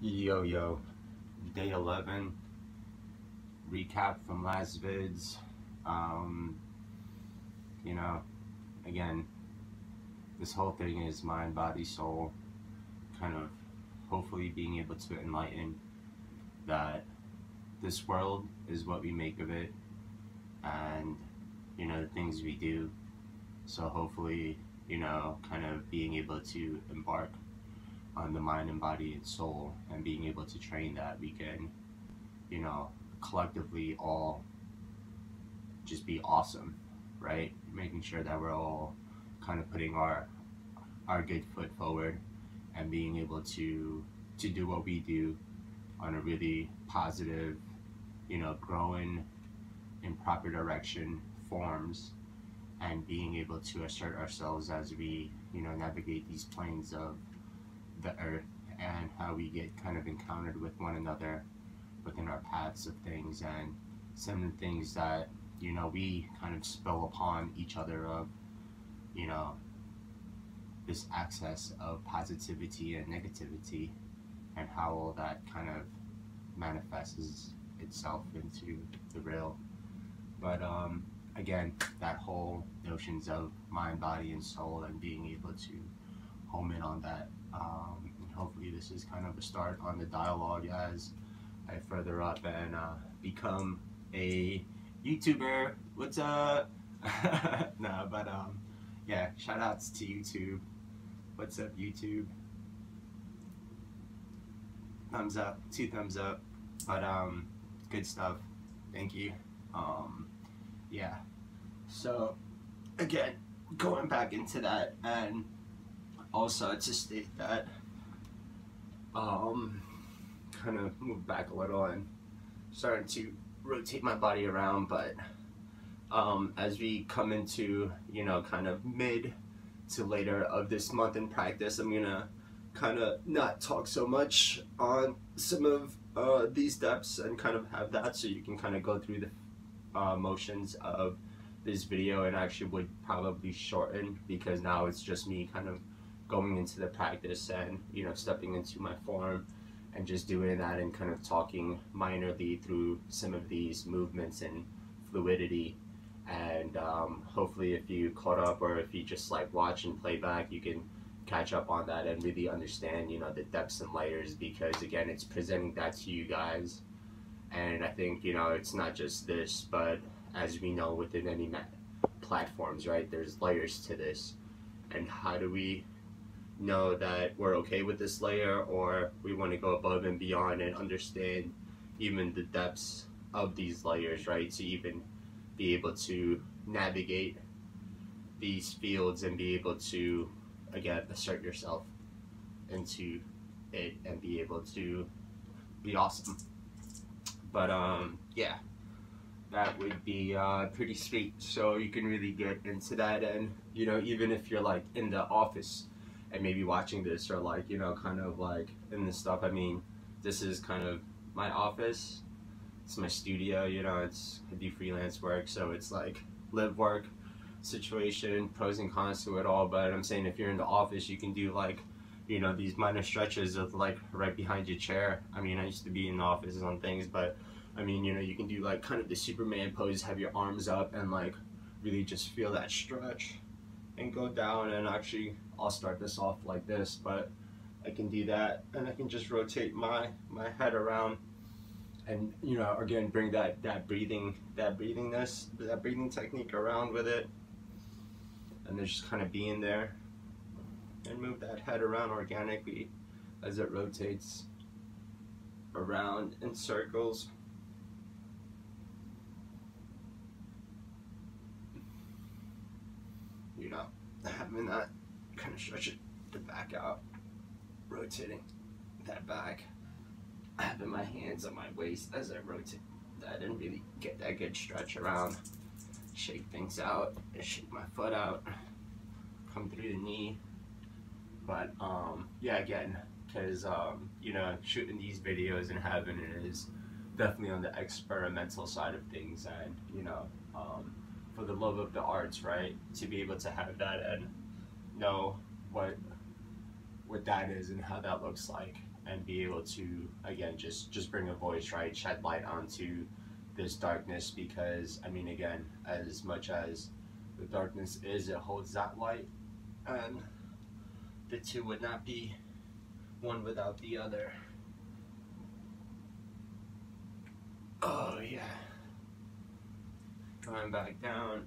Yo, day 11, recap from last vids. You know, again, this whole thing is mind, body, soul, kind of hopefully being able to enlighten that this world is what we make of it, and, you know, the things we do. So hopefully, you know, kind of being able to embark on the mind and body and soul, and being able to train that we can, you know, collectively all just be awesome, right? Making sure that we're all kind of putting our good foot forward and being able to do what we do on a really positive, you know, growing in proper direction forms, and being able to assert ourselves as we, you know, navigate these planes of the earth, and how we get kind of encountered with one another within our paths of things, and some of the things that, you know, we kind of spill upon each other of, you know, this access of positivity and negativity, and how all that kind of manifests itself into the real. But again, that whole notions of mind, body, and soul, and being able to home in on that. Hopefully this is kind of a start on the dialogue as I further up and become a YouTuber. What's up? Nah, but yeah, shout outs to YouTube. What's up, YouTube? Thumbs up, 2 thumbs up. But good stuff. Thank you. Yeah. So again, going back into that, and also to state that kind of move back a little and starting to rotate my body around, but as we come into, you know, kind of mid to later of this month in practice, I'm gonna kind of not talk so much on some of these steps, and kind of have that so you can kind of go through the motions of this video, and actually would probably shorten, because now it's just me kind of going into the practice and, you know, stepping into my form and just doing that, and kind of talking minorly through some of these movements and fluidity. And hopefully if you caught up, or if you just like watch and play back, you can catch up on that and really understand, you know, the depths and layers, because again, it's presenting that to you guys. And I think, you know, it's not just this, but as we know within any platforms, right, there's layers to this. And how do we know that we're okay with this layer, or we want to go above and beyond and understand even the depths of these layers, right, to even be able to navigate these fields and be able to, again, assert yourself into it and be able to be awesome. But yeah, that would be pretty sweet. So you can really get into that, and, you know, even if you're like in the office and maybe watching this, or like, you know, kind of like in this stuff, I mean, this is kind of my office, it's my studio, you know, I do freelance work, so it's like live work situation, pros and cons to it all. But I'm saying, if you're in the office, you can do like, you know, these minor stretches of like right behind your chair. I mean, I used to be in the offices on things, but I mean, you know, you can do like kind of the Superman pose, have your arms up, and like really just feel that stretch and go down. And actually, I'll start this off like this, but I can do that, and I can just rotate my head around, and, you know, again, bring that breathing technique around with it, and then just kind of being there and move that head around organically as it rotates around in circles. You know, having that kind of stretch the back out, rotating that back, having my hands on my waist as I rotate that, and really get that good stretch around, shake things out, shake my foot out, come through the knee. But yeah, again, because you know, shooting these videos and having it is definitely on the experimental side of things, and, you know, for the love of the arts, right, to be able to have that and know what that is and how that looks like, and be able to, again, just bring a voice, right? Shed light onto this darkness, because I mean, again, as much as the darkness is, it holds that light, and the two would not be one without the other. Oh yeah. Going back down.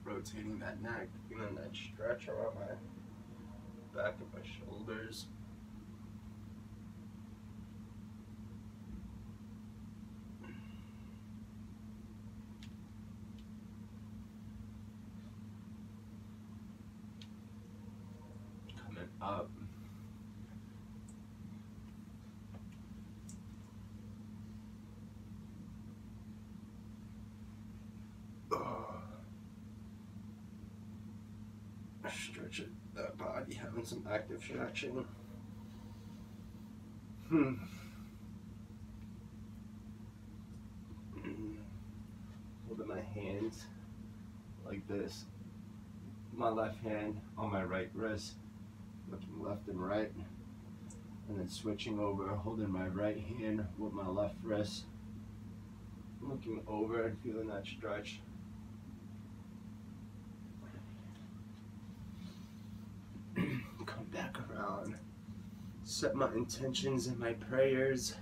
Rotating that neck, feeling that stretch around my back of my shoulders. Coming up. Stretch it, that body, having some active stretching. Holding my hands like this. My left hand on my right wrist, looking left and right. And then switching over, holding my right hand with my left wrist. Looking over and feeling that stretch. Come back around. Set my intentions and my prayers.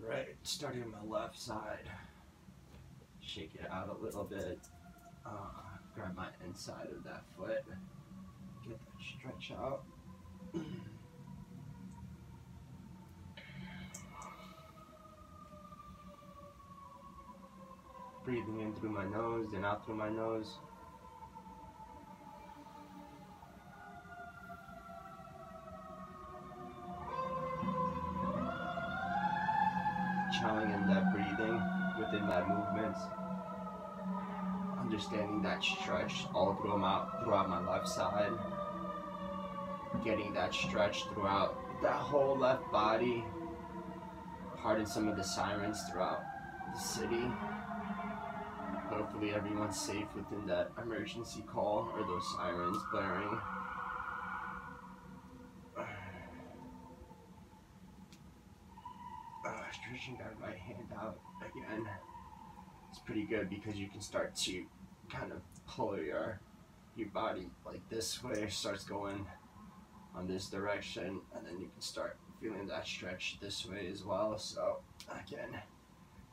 Alright, starting on my left side. Shake it out a little bit. Grab my inside of that foot. Get that stretch out. Breathing in through my nose and out through my nose. Channeling in that breathing within my movements. Understanding that stretch all throughout my left side. Getting that stretch throughout that whole left body. Pardon some of the sirens throughout the city. Hopefully everyone's safe within that emergency call or those sirens blaring. Stretching that right hand out again. It's pretty good because you can start to kind of pull your body like this way. It starts going on this direction, and then you can start feeling that stretch this way as well. So again,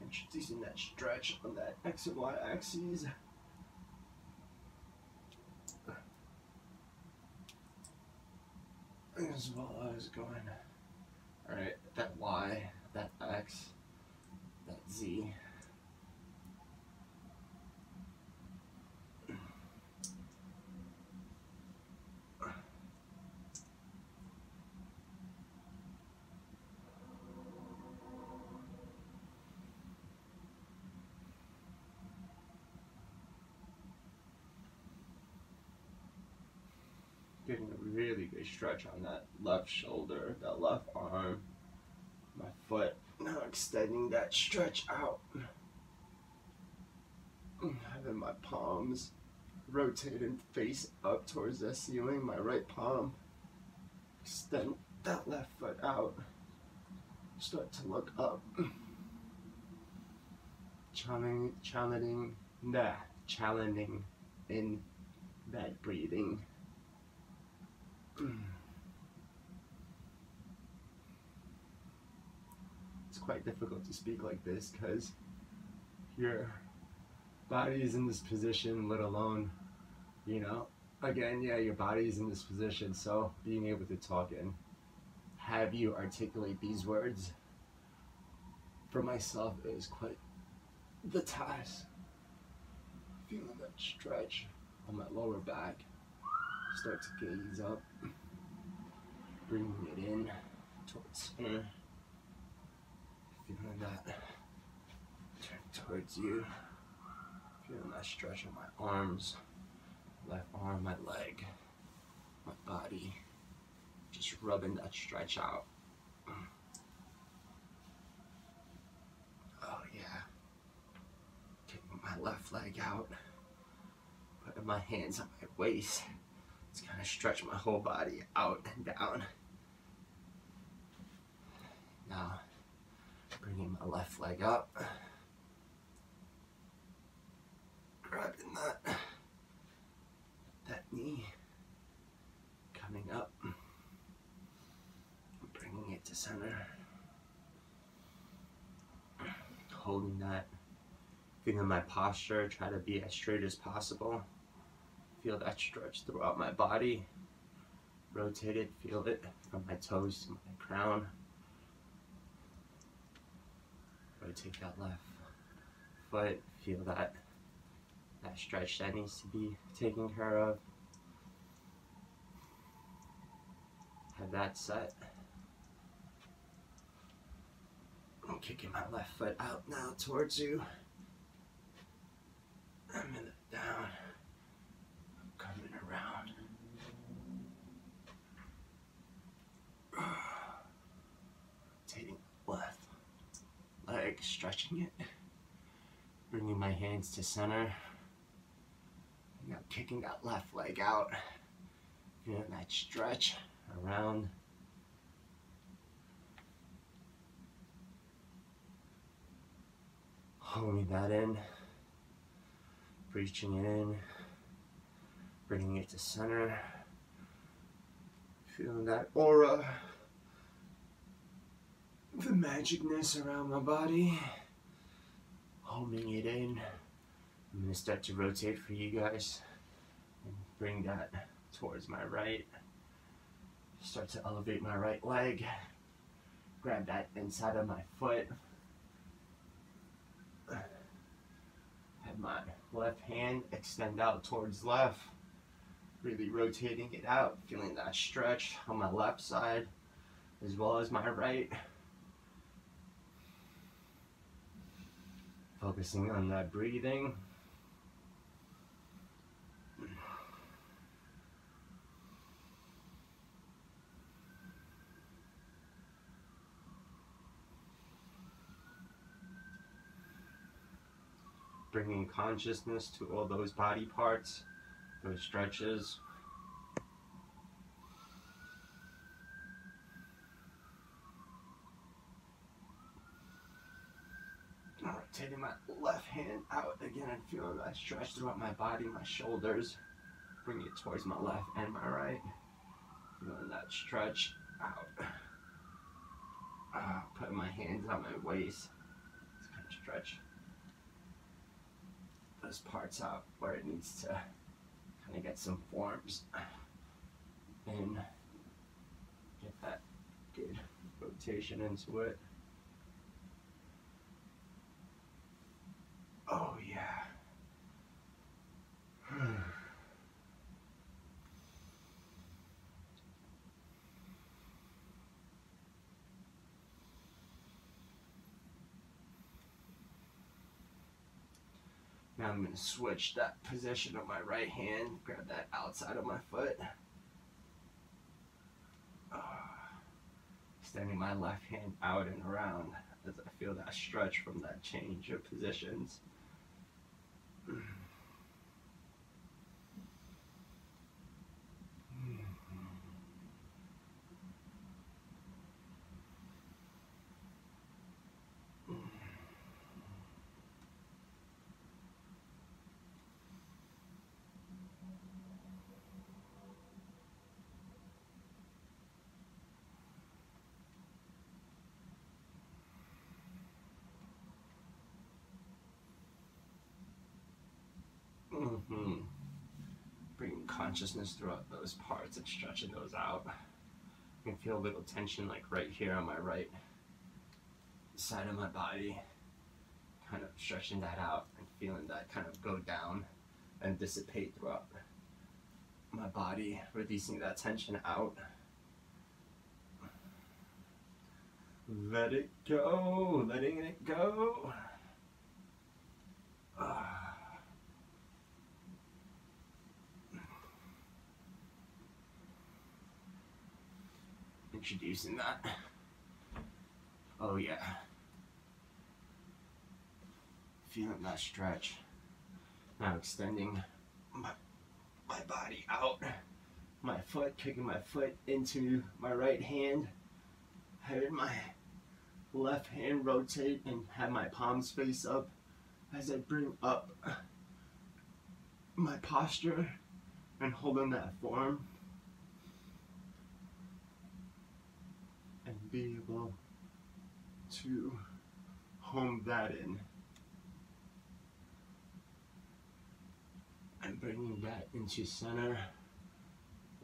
introducing that stretch on that X and Y axes. As well as going, alright, that Y, that X, that Z. Getting a really good stretch on that left shoulder, that left arm, my foot. Now extending that stretch out. Having my palms rotated face up towards the ceiling, my right palm. Extend that left foot out. Start to look up. challenging in that breathing. It's quite difficult to speak like this because your body is in this position, let alone, again, yeah, your body is in this position, so being able to talk and have you articulate these words for myself is quite the task. Feeling that stretch on my lower back, start to gaze up, bringing it in towards center, feeling that turn towards you, feeling that stretch on my arms, left arm, my leg, my body, just rubbing that stretch out. Oh yeah, taking my left leg out, putting my hands on my waist. It's kind of stretch my whole body out and down. Now, bringing my left leg up, grabbing that knee, coming up, bringing it to center, holding that, feeling my posture, try to be as straight as possible. Feel that stretch throughout my body. Rotate it, feel it from my toes to my crown. Rotate that left foot, feel that stretch that needs to be taken care of. Have that set. I'm kicking my left foot out now towards you. I'm in it down. I'm coming around. Rotating left leg, stretching it. Bringing my hands to center. Now kicking that left leg out. Feeling that stretch around. Holding that in. Reaching it in. Bringing it to center. Feeling that aura. The magicness around my body. Holding it in. I'm going to start to rotate for you guys and bring that towards my right. Start to elevate my right leg. Grab that inside of my foot. Have my left hand extend out towards left. Really rotating it out. Feeling that stretch on my left side as well as my right. Focusing on that breathing. Bringing consciousness to all those body parts, those stretches. Rotating my left hand out again and feeling that stretch throughout my body, my shoulders. Bring it towards my left and my right. Feeling that stretch out. Putting my hands on my waist. Just kind of stretch those parts out where it needs to kind of get some forms and get that good rotation into it. Oh yeah. Now I'm going to switch that position of my right hand, grab that outside of my foot. Extending my left hand out and around as I feel that stretch from that change of positions. consciousness throughout those parts and stretching those out. You can feel a little tension like right here on my right side of my body, kind of stretching that out and feeling that kind of go down and dissipate throughout my body, releasing that tension out. Let it go, letting it go. Introducing that. Oh yeah. Feeling that stretch. Now extending my body out. My foot, kicking my foot into my right hand. Having my left hand rotate and have my palms face up as I bring up my posture and holding that form. And be able to home that in. And bringing that into center,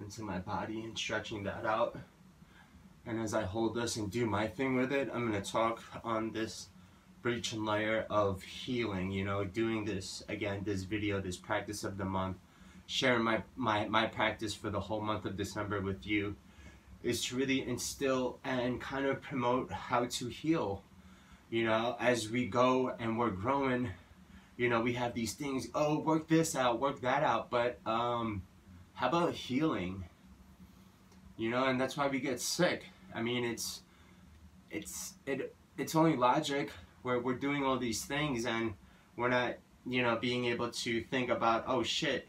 into my body and stretching that out. And as I hold this and do my thing with it, I'm going to talk on this breach and layer of healing, you know, doing this, again, this video, this practice of the month, sharing my practice for the whole month of December with you, is to really instill and kind of promote how to heal. You know, as we go and we're growing, you know, we have these things, oh, work this out, work that out, but how about healing? You know, and that's why we get sick. I mean, it's only logic where we're doing all these things and we're not, you know, being able to think about, oh shit,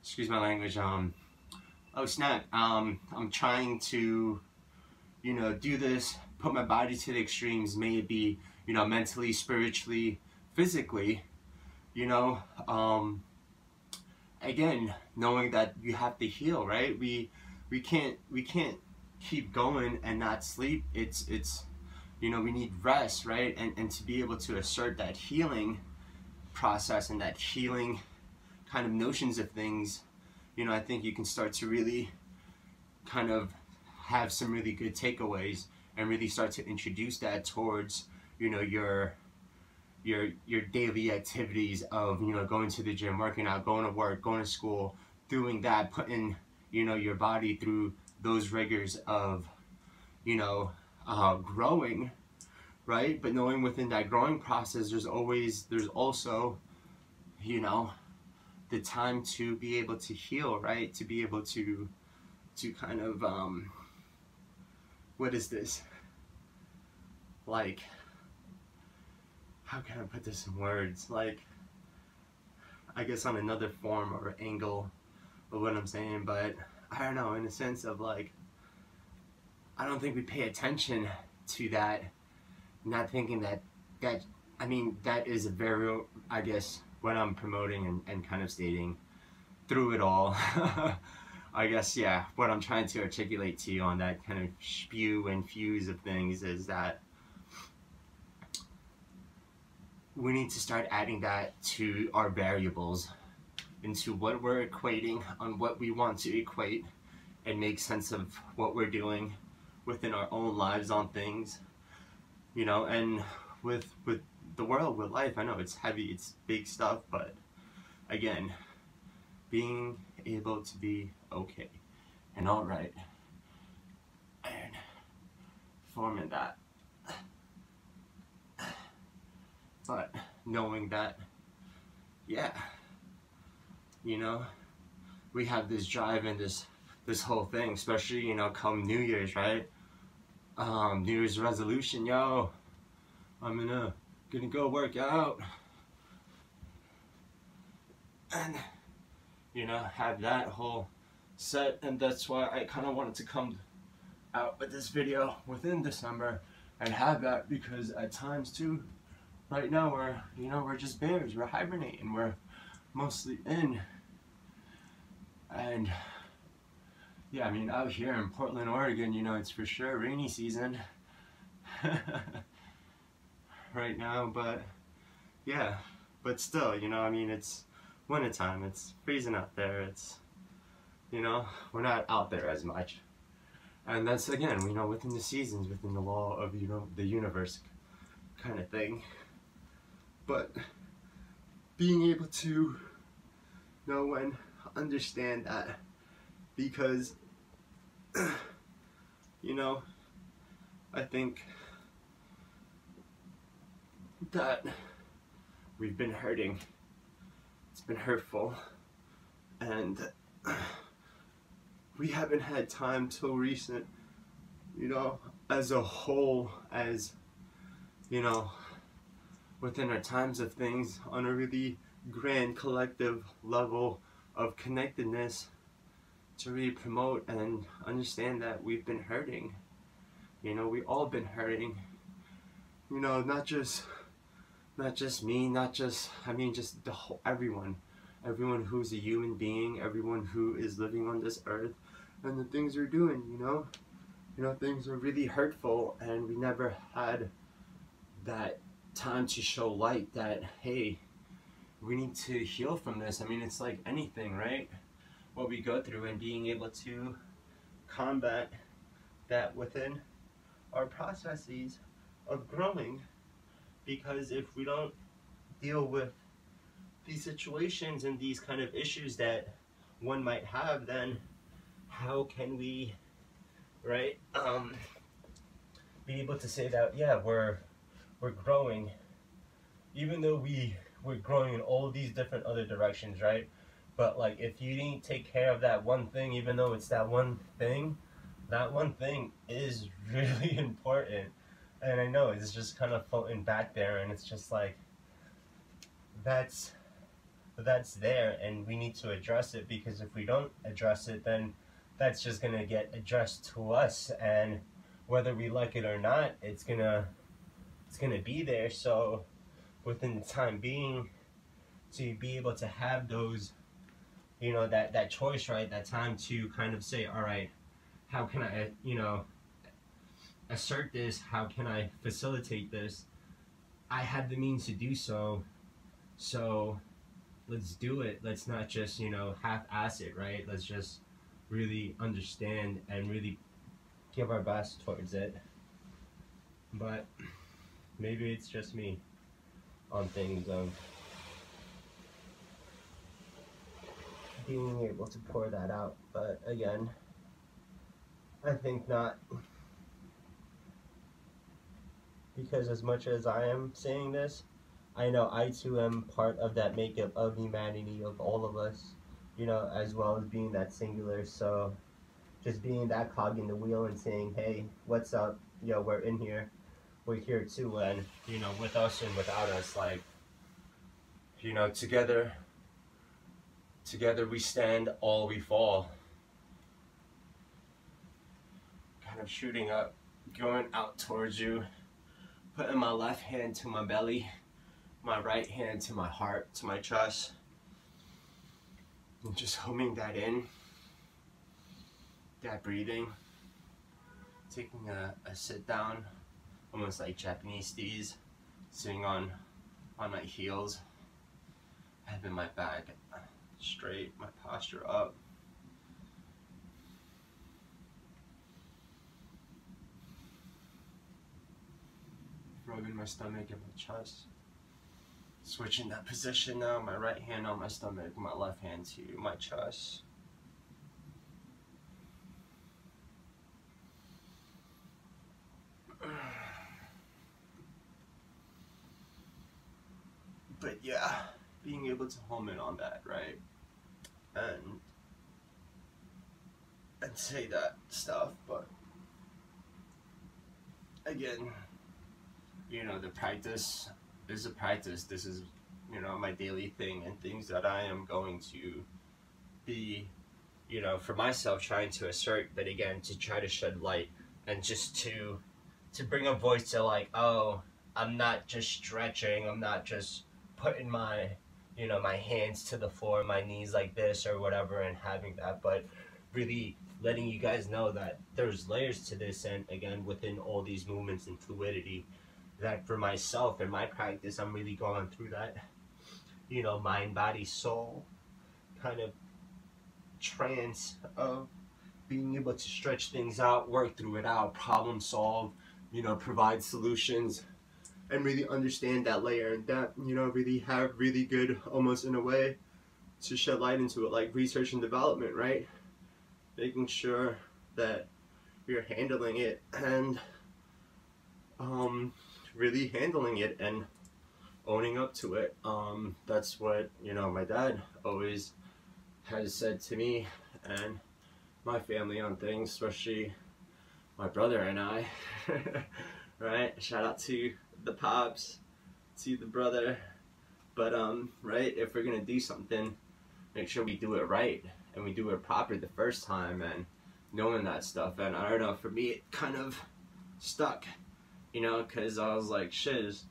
excuse my language, oh snap, I'm trying to, you know, do this, put my body to the extremes, may it be, you know, mentally, spiritually, physically, you know, again, knowing that you have to heal, right? We can't keep going and not sleep. It's you know, we need rest, right? And to be able to assert that healing process and that healing kind of notions of things, you know, I think you can start to really kind of have some really good takeaways and really start to introduce that towards, you know, your daily activities of, you know, going to the gym, working out, going to work, going to school, doing that, putting, you know, your body through those rigors of, you know, growing, right? But knowing within that growing process, there's also, you know, the time to be able to heal, right? To be able to kind of, what is this? Like, how can I put this in words? Like, I guess on another form or angle of what I'm saying, but I don't know, in a sense of like, I don't think we pay attention to that, not thinking that I mean, that is a very, I guess, what I'm promoting and kind of stating through it all. I guess, yeah, what I'm trying to articulate to you on that kind of spew and fuse of things is that we need to start adding that to our variables, into what we're equating, on what we want to equate, and make sense of what we're doing within our own lives on things, you know, and with the world, with life. I know it's heavy, it's big stuff, but again, being able to be okay and all right and forming that, but knowing that, yeah, you know, we have this drive and this whole thing, especially, you know, come New Year's, right? New Year's resolution, yo, I'm gonna go work out and, you know, have that whole set. And that's why I kind of wanted to come out with this video within December and have that, because at times too, right now we're, you know, we're just bears, we're hibernating, we're mostly in. And yeah, I mean, out here in Portland, Oregon, you know, it's for sure rainy season right now, but yeah, but still, you know, I mean, it's wintertime, it's freezing out there, it's you know, we're not out there as much. And that's, again, you know, within the seasons, within the law of, you know, the universe kind of thing. But being able to know and understand that, because, you know, I think that we've been hurting. It's been hurtful, and we haven't had time till recent, you know, as a whole, as, you know, within our times of things, on a really grand collective level of connectedness, to really promote and understand that we've been hurting. You know, we all been hurting. You know, not just me, not just, I mean, just the whole, everyone who's a human being, everyone who is living on this earth, and the things we're doing, you know, things are really hurtful, and we never had that time to show light that, hey, we need to heal from this. I mean, it's like anything, right? What we go through, and being able to combat that within our processes of growing. Because if we don't deal with these situations and these kind of issues that one might have, then how can we, right, be able to say that, yeah, we're growing, even though we're growing in all these different other directions, right? But like, if you didn't take care of that one thing, even though it's that one thing is really important. And I know it's just kind of floating back there, and it's just like, that's there, and we need to address it, because if we don't address it, then that's just gonna get addressed to us, and whether we like it or not, it's gonna be there. So within the time being, to be able to have those, you know, that choice, right, that time to kind of say, all right, how can I, you know, assert this, how can I facilitate this? I have the means to do so, so let's do it. Let's not just, you know, half-ass it, right? Let's just really understand and really give our best towards it. But maybe it's just me on things of being able to pour that out. But again, I think not. Because as much as I am saying this, I know I too am part of that makeup of humanity, of all of us, you know, as well as being that singular. So just being that cog in the wheel and saying, hey, what's up? Yo, we're in here. We're here too. And, you know, with us and without us, like, you know, together we stand, all we fall. Kind of shooting up, going out towards you. Putting my left hand to my belly, my right hand to my heart, to my chest, and just homing that in, that breathing, taking a sit down, almost like Japanese steez, sitting on my heels, having my back straight, my posture up. Rubbing my stomach and my chest. Switching that position now, my right hand on my stomach, my left hand to my chest. But yeah, being able to home in on that, right? And say that stuff, but again, you know, the practice is a practice. This is, you know, my daily thing, and things that I am going to be, you know, for myself trying to assert, but again, to try to shed light, and just to bring a voice to, like, oh, I'm not just stretching, I'm not just putting my, you know, my hands to the floor, my knees like this or whatever, and having that, but really letting you guys know that there's layers to this, and again, within all these movements and fluidity, that for myself and my practice, I'm really going through that, you know, mind, body, soul kind of trance of being able to stretch things out, work through it out, problem solve, you know, provide solutions, and really understand that layer and that, you know, really have really good, almost in a way, to shed light into it, like research and development, right? Making sure that you're handling it and really handling it and owning up to it. That's what, you know, my dad always has said to me and my family on things, especially my brother and I. Right? Shout out to the pops, to the brother. But right, if we're gonna do something, make sure we do it right and we do it proper the first time, and knowing that stuff. And I don't know, for me it kind of stuck, you know, because I was like, shiz,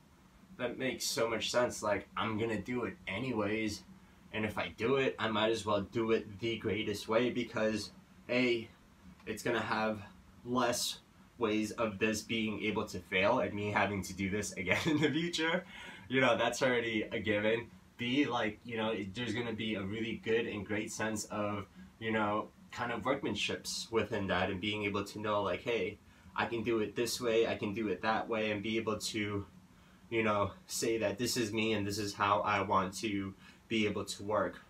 that makes so much sense. Like, I'm gonna do it anyways, and if I do it, I might as well do it the greatest way, because A, it's gonna have less ways of this being able to fail and me having to do this again in the future. You know, that's already a given. B, like, you know, there's gonna be a really good and great sense of, you know, kind of workmanships within that, and being able to know, like, hey, I can do it this way, I can do it that way, and be able to, you know, say that this is me and this is how I want to be able to work.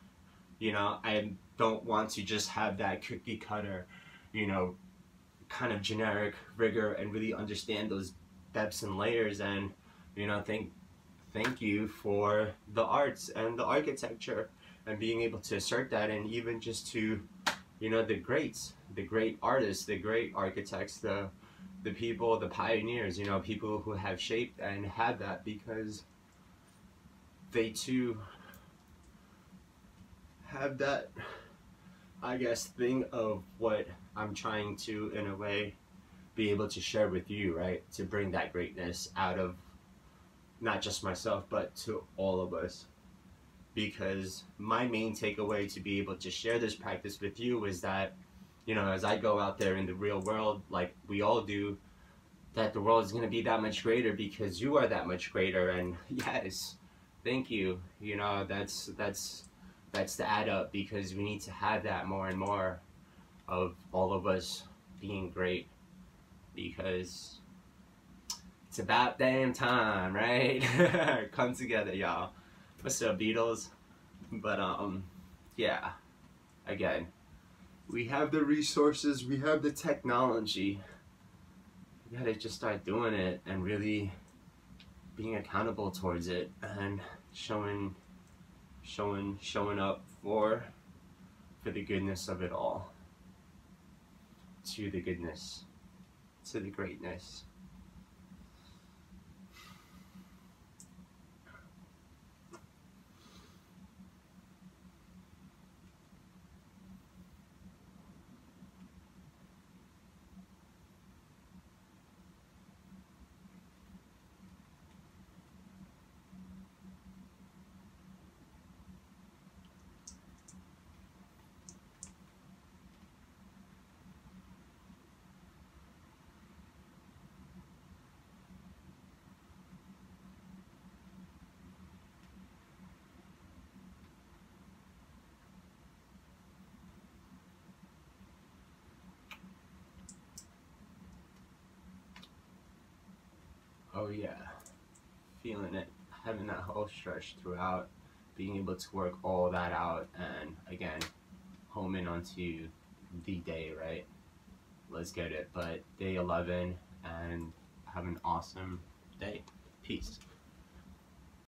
You know, I don't want to just have that cookie cutter, you know, kind of generic rigor, and really understand those depths and layers. And, you know, thank you for the arts and the architecture, and being able to assert that, and even just to, you know, the greats, the great artists, the great architects, the people, the pioneers, you know, people who have shaped and had that, because they too have that, I guess, thing of what I'm trying to, in a way, be able to share with you, right? To bring that greatness out of not just myself, but to all of us. Because my main takeaway to be able to share this practice with you is that, you know, as I go out there in the real world, like we all do, that the world is going to be that much greater because you are that much greater. And yes, thank you. You know, that's the add up, because we need to have that more and more of all of us being great, because it's about damn time, right? Come together, y'all. What's up, Beatles? But yeah, again, we have the resources, we have the technology. We gotta just start doing it and really being accountable towards it, and showing up for the goodness of it all, to the goodness, to the greatness. Oh yeah, feeling it, having that whole stretch throughout, being able to work all that out, and again, home in onto the day, right? Let's get it. But day 11, and have an awesome day. Peace.